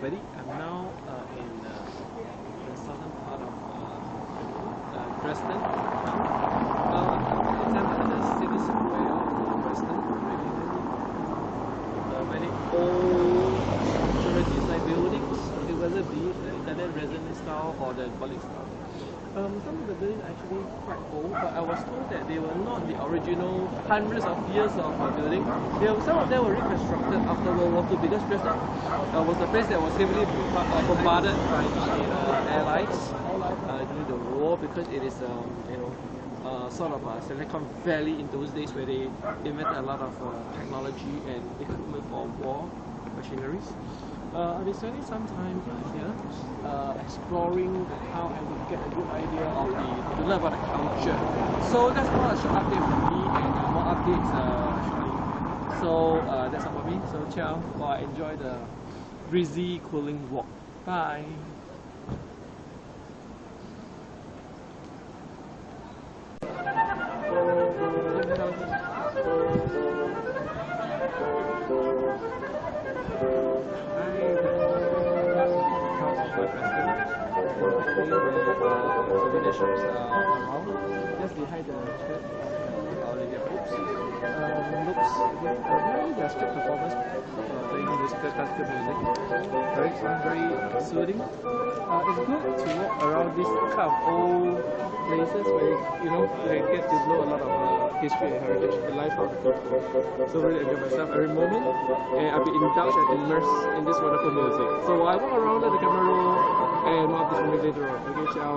everybody. I'm now in the southern part of Dresden. It's under the city square of Dresden. Many old structural design buildings, whether be it the Italian Renaissance style or the Gothic style. Some of the buildings are actually quite old, but I was told that they were not the original hundreds of years of building. Some of them were reconstructed after World War II because Dresden was a place that was heavily bombarded by the Allies during the war, because it is sort of a Silicon Valley in those days where they invented a lot of technology and equipment for war machineries. I'll be spending some time here exploring how I would get a good idea of to learn about the culture. So that's all a short update from me, and more updates shortly. So that's all for me. So ciao, while I enjoy the breezy, cooling walk. Bye. Souvenir shops around. Just behind the church, Our Lady of Hopes. Looks very strict performance, playing musical classical music. Very fun, very soothing. It's good to walk around these kind of old places where you get to know a lot of history and heritage, the life of the people. So really enjoy myself every moment, and I'll be indulged and immersed in this wonderful music. So I walk around, let the camera roll, and more updates from me later on. Okay, ciao.